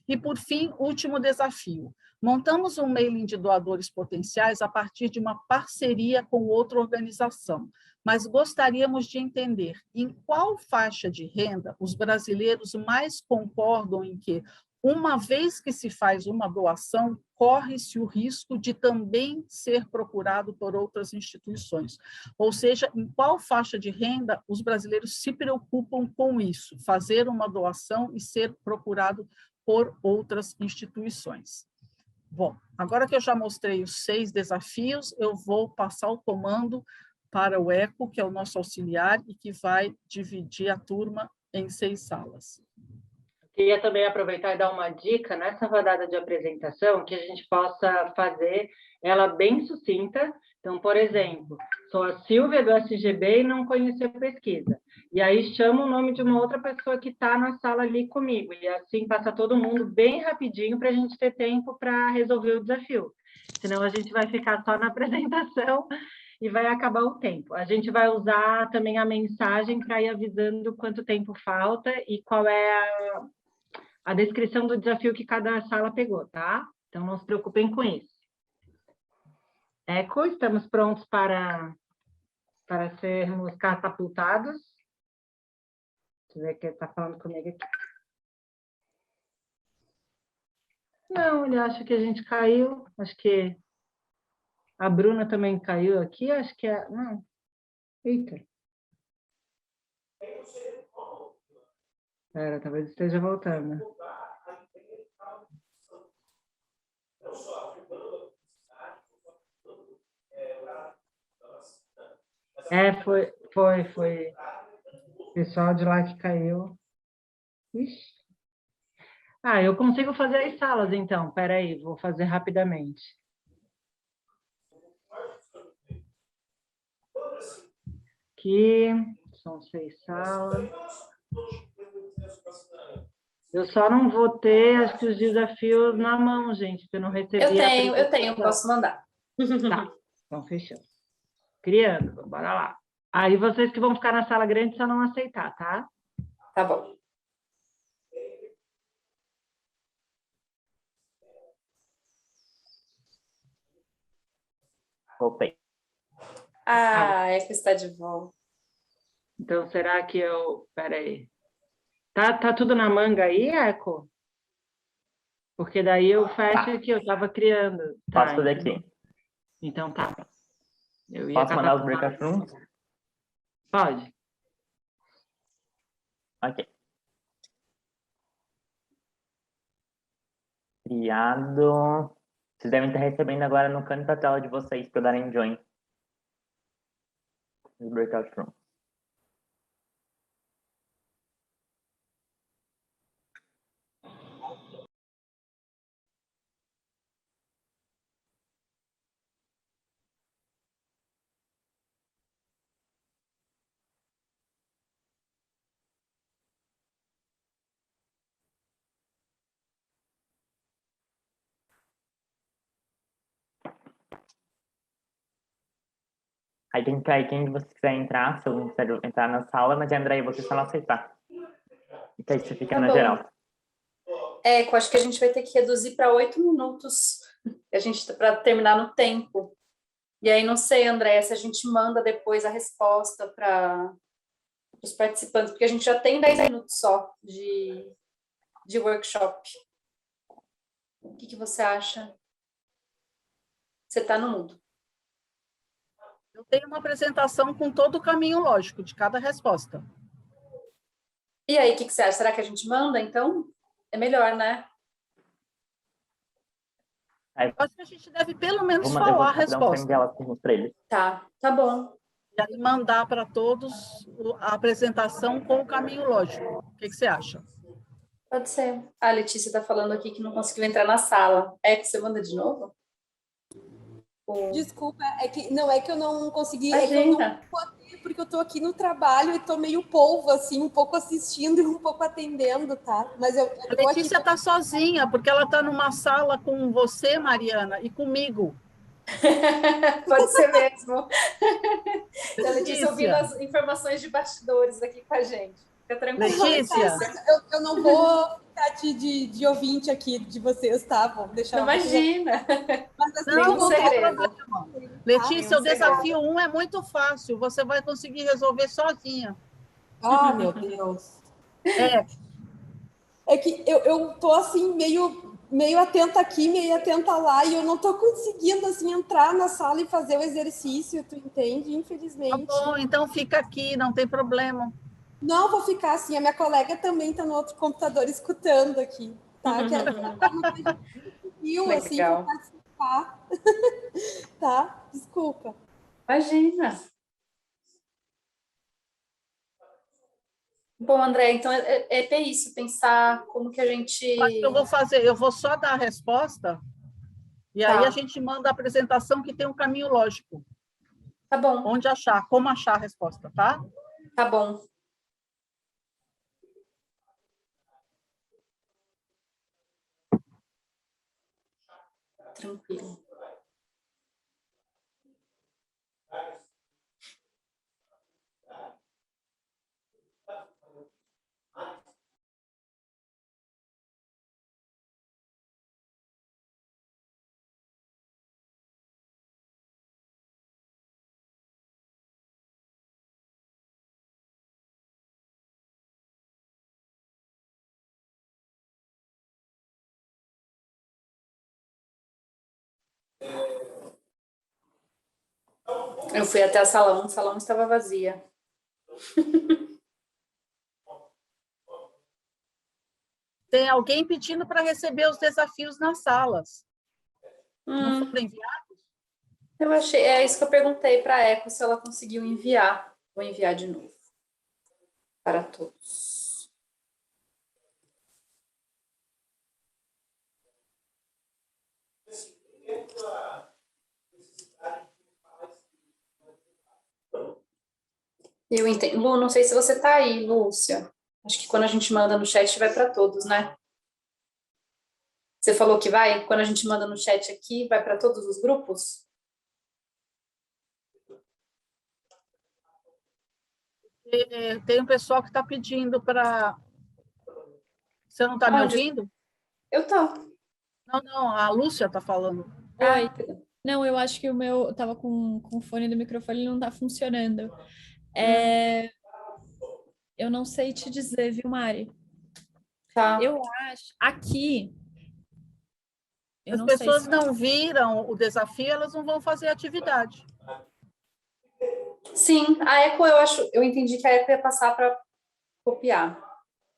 E, por fim, último desafio. Montamos um mailing de doadores potenciais a partir de uma parceria com outra organização, mas gostaríamos de entender em qual faixa de renda os brasileiros mais concordam em que, uma vez que se faz uma doação, corre-se o risco de também ser procurado por outras instituições. Ou seja, em qual faixa de renda os brasileiros se preocupam com isso, fazer uma doação e ser procurado por outras instituições. Bom, agora que eu já mostrei os 6 desafios, eu vou passar o comando para o ECO, que é o nosso auxiliar, e que vai dividir a turma em 6 salas. Queria também aproveitar e dar uma dica nessa rodada de apresentação, que a gente possa fazer ela bem sucinta. Então, por exemplo, sou a Silvia do SGB e não conheci a pesquisa. E aí chamo o nome de uma outra pessoa que está na sala ali comigo. E assim passa todo mundo bem rapidinho para a gente ter tempo para resolver o desafio. Senão a gente vai ficar só na apresentação e vai acabar o tempo. A gente vai usar também a mensagem para ir avisando quanto tempo falta e qual é a descrição do desafio que cada sala pegou, tá? Então, não se preocupem com isso. Eco, estamos prontos para sermos catapultados. Deixa eu ver quem está falando comigo aqui. Não, ele acha que a gente caiu. Acho que a Bruna também caiu aqui. Acho que é... Não. Eita. Espera, talvez esteja voltando. Foi. O pessoal de lá que caiu. Ixi. Eu consigo fazer as salas, então. Espera aí, vou fazer rapidamente. Aqui, são 6 salas. Eu só não vou ter, acho que os desafios na mão, gente, porque eu não recebi. Eu tenho, posso mandar. Tá, então fechou. Criando, bora lá. Aí vocês que vão ficar na sala grande só não aceitar, tá? Tá bom. Voltei. Eco está de volta. Então, será que eu... Espera aí. Tá tudo na manga aí, Eco? Porque daí eu fecho aqui, eu estava criando. Posso fazer aqui. Então tá. Posso mandar os breakout rooms? Pode. Ok. Criado. Vocês devem estar recebendo agora no canto da tela de vocês para darem join. Os breakout rooms. Aí tem que aí quem você quiser entrar, se eu não quiser entrar na sala, mas André, você só não aceitar. E que aí você fica na geral. Eu acho que a gente vai ter que reduzir para 8 minutos, para terminar no tempo. E aí, não sei, André, se a gente manda depois a resposta para os participantes, porque a gente já tem 10 minutos só de workshop. O que você acha? Você está no mundo. Eu tenho uma apresentação com todo o caminho lógico de cada resposta. E aí, o que você acha? Será que a gente manda, então? É melhor, né? Eu acho que a gente deve pelo menos falar a resposta. Tá bom. E aí mandar para todos a apresentação com o caminho lógico. O que você acha? Pode ser. A Letícia está falando aqui que não conseguiu entrar na sala. É que você manda de novo? Desculpa, é que eu não consegui, Imagina. é que eu não poder, porque eu tô aqui no trabalho e tô meio polvo, assim, um pouco assistindo e um pouco atendendo, tá? Mas a Letícia está sozinha, porque ela está numa sala com você, Mariana, e comigo. Pode ser mesmo. Letícia. A Letícia ouvindo as informações de bastidores aqui com a gente. Fica tranquila. Letícia. Eu não vou ficar de ouvinte aqui de vocês, tá? Vou deixar. Não imagina. Mas, não tem problema. Letícia, o segredo. desafio 1 é muito fácil. Você vai conseguir resolver sozinha. Ah, meu Deus. É que eu tô assim, meio atenta aqui, meio atenta lá, e eu não tô conseguindo, assim, entrar na sala e fazer o exercício, tu entende? Infelizmente. Tá bom, então fica aqui, não tem problema. Não, vou ficar assim, a minha colega também tá no outro computador escutando aqui, tá? Que viu, assim, para participar. Tá? Desculpa. Imagina. Bom, André, então é isso, pensar como que a gente... Eu vou fazer, eu vou só dar a resposta, e aí a gente manda a apresentação que tem um caminho lógico. Tá bom. Onde achar, como achar a resposta, tá? Tá bom. Tranquilo. Eu fui até o salão estava vazia. Tem alguém pedindo para receber os desafios nas salas. Não foram enviados? Eu achei, é isso que eu perguntei para a Eco, se ela conseguiu enviar. Vou enviar de novo para todos. Eu entendo. Lu, não sei se você está aí, Lúcia. Acho que quando a gente manda no chat vai para todos, né? Você falou que vai? Quando a gente manda no chat aqui, vai para todos os grupos? Tem um pessoal que está pedindo para... Você não está me ouvindo? Eu estou. Não, a Lúcia está falando. Oi. Não, eu acho que o meu... Eu tava com o fone do microfone e não está funcionando. Eu não sei te dizer, viu, Mari? Tá. Eu acho... Aqui... As pessoas não viram o desafio, elas não vão fazer atividade. Sim, a Eco, eu entendi que a Eco ia passar para copiar.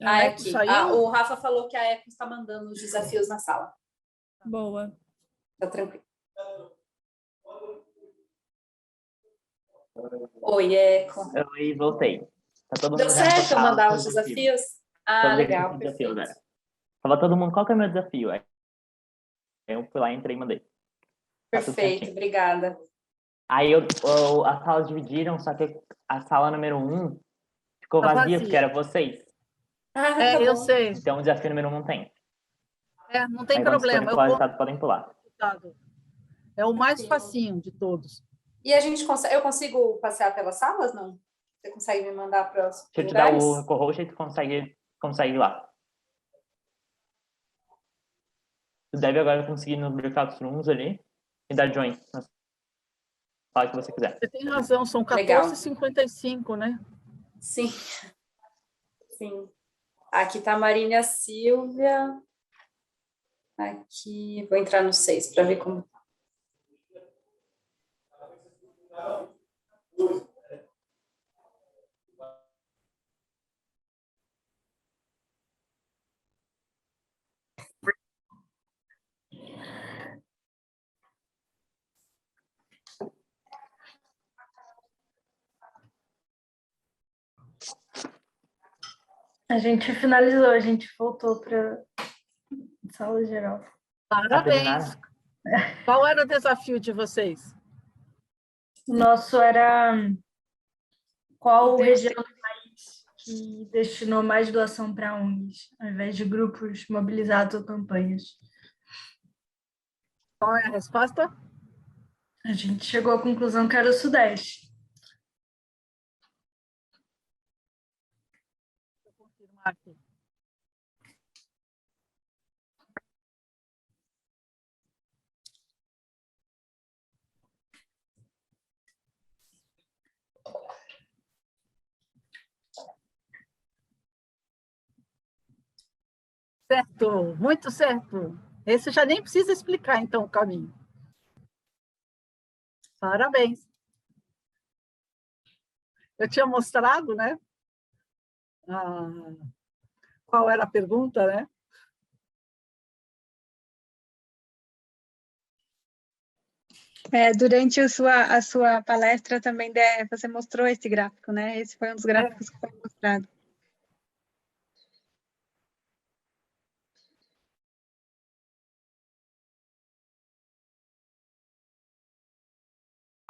A Eco saiu? O Rafa falou que a Eco está mandando os desafios na sala. Boa. Tá tranquilo. Oi, Eco. Oi, voltei. Tá todo mundo Deu certo eu mandar os desafios? Legal. Desafio, tava todo mundo, qual que é o meu desafio? Aí eu fui lá, entrei e mandei. Perfeito, obrigada. Aí as salas dividiram, só que a sala número 1 ficou vazia, porque era vocês. Eu sei. Então o desafio número 1 não tem. Não tem aí, problema. Podem pular. É o mais facinho de todos. E a gente consegue, eu consigo passear pelas salas, não? Você consegue me mandar para os Se eu te lugares? dar o co-host, aí tu consegue ir lá. Tu deve agora conseguir no breakout rooms ali e dar join na sala que você quiser. Você tem razão, são Legal. 14h55, né? Sim. Sim. Aqui tá a Marina e a Silvia. Aqui, vou entrar no 6 para ver como tá. A gente finalizou, a gente voltou para sala geral. Parabéns! Qual era o desafio de vocês? O nosso era qual região do país que destinou mais doação para ONGs, ao invés de grupos mobilizados ou campanhas. Qual é a resposta? A gente chegou à conclusão que era o Sudeste. Vou confirmar aqui. Certo, muito certo. Esse já nem precisa explicar, então, o caminho. Parabéns. Eu tinha mostrado, né? Qual era a pergunta, né? Durante a sua palestra também você mostrou esse gráfico, né? Esse foi um dos gráficos que foi mostrado.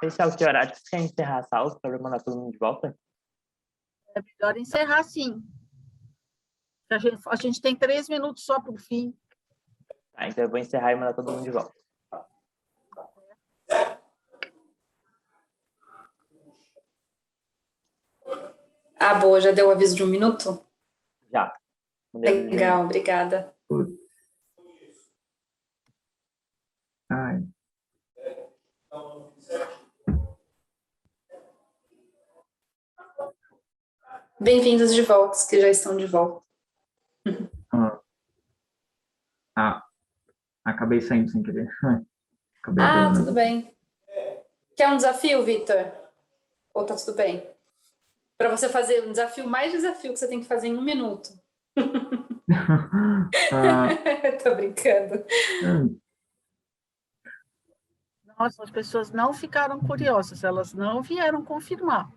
Esse é o que horário que você quer encerrar a sala para mandar todo mundo de volta? É melhor encerrar, sim. A gente tem 3 minutos só para o fim. Tá, então eu vou encerrar e mandar todo mundo de volta. Ah, boa, já deu o aviso de 1 minuto? Já. Legal, obrigada. Ai. Bem-vindos de volta, os que já estão de volta. Acabei saindo sem querer. Tudo bem. Quer um desafio, Vitor? Ou tá tudo bem? Para você fazer um desafio, mais desafio que você tem que fazer em 1 minuto. Tô brincando. Nossa, as pessoas não ficaram curiosas, elas não vieram confirmar.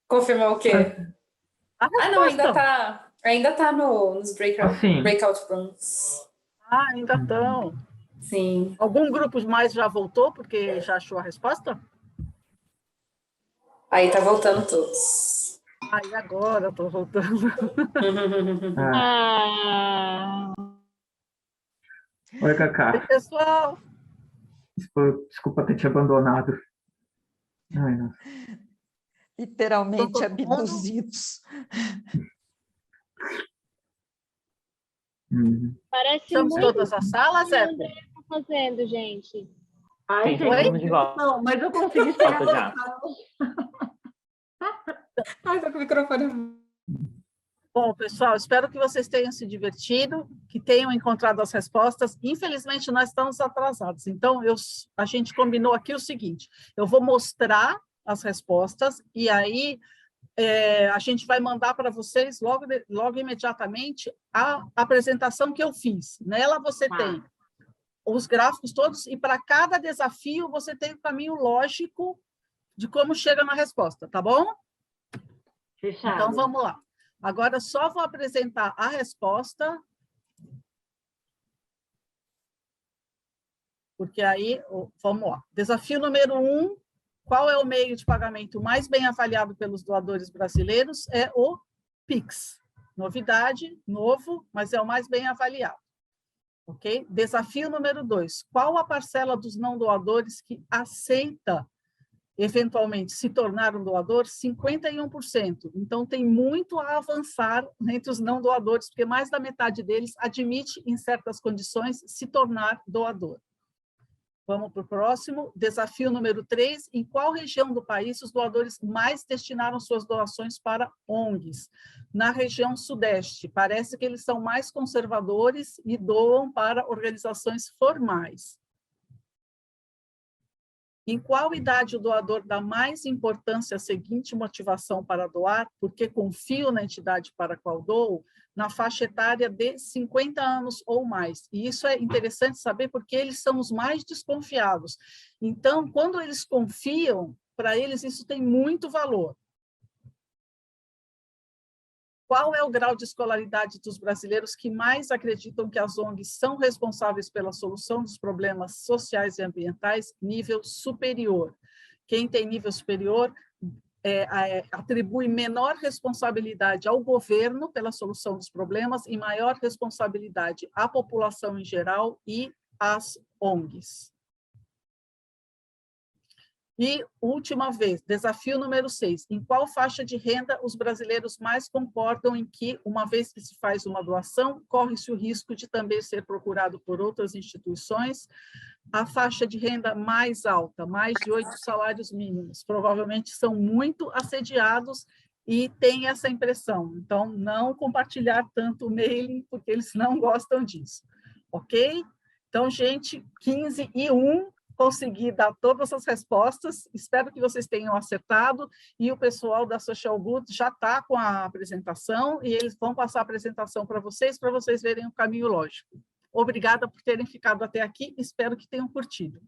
Confirmar o quê? Não, ainda tá nos breakout rooms. Ainda estão. Sim. Algum grupo mais já voltou porque já achou a resposta? Aí tá voltando todos. Aí agora estou voltando. Oi, Cacá. Oi, pessoal. Desculpa ter te abandonado. Ai, não. Literalmente abduzidos. Parece Estamos muito todas as salas, o que o André está fazendo, gente. Ai, gente, não, mas eu consegui Volta já. Ai, tô com o microfone. Bom, pessoal, espero que vocês tenham se divertido, que tenham encontrado as respostas. Infelizmente, nós estamos atrasados. Então, a gente combinou aqui o seguinte, eu vou mostrar as respostas e aí a gente vai mandar para vocês logo imediatamente a apresentação que eu fiz. Nela você tem os gráficos todos e para cada desafio você tem o caminho lógico de como chega na resposta, tá bom? Fechado. Então, vamos lá. Agora, só vou apresentar a resposta, porque aí, vamos lá. Desafio número 1, qual é o meio de pagamento mais bem avaliado pelos doadores brasileiros? É o Pix. Novidade, novo, mas é o mais bem avaliado. Ok? Desafio número 2. Qual a parcela dos não doadores que aceita, eventualmente, se tornar um doador? 51%. Então, tem muito a avançar entre os não doadores, porque mais da metade deles admite, em certas condições, se tornar doador. Vamos para o próximo. Desafio número 3. Em qual região do país os doadores mais destinaram suas doações para ONGs? Na região sudeste. Parece que eles são mais conservadores e doam para organizações formais. Em qual idade o doador dá mais importância à seguinte motivação para doar? Porque confio na entidade para a qual dou? Na faixa etária de 50 anos ou mais. E isso é interessante saber porque eles são os mais desconfiados. Então, quando eles confiam, para eles isso tem muito valor. Qual é o grau de escolaridade dos brasileiros que mais acreditam que as ONGs são responsáveis pela solução dos problemas sociais e ambientais? Nível superior. Quem tem nível superior atribui menor responsabilidade ao governo pela solução dos problemas e maior responsabilidade à população em geral e às ONGs. E, última vez, desafio número 6. Em qual faixa de renda os brasileiros mais concordam em que, uma vez que se faz uma doação, corre-se o risco de também ser procurado por outras instituições? A faixa de renda mais alta, mais de 8 salários mínimos, provavelmente são muito assediados e têm essa impressão. Então, não compartilhar tanto o mailing, porque eles não gostam disso. Ok? Então, gente, 15:01, consegui dar todas as respostas. Espero que vocês tenham acertado. E o pessoal da Social Good já está com a apresentação, e eles vão passar a apresentação para vocês verem o caminho lógico. Obrigada por terem ficado até aqui, espero que tenham curtido.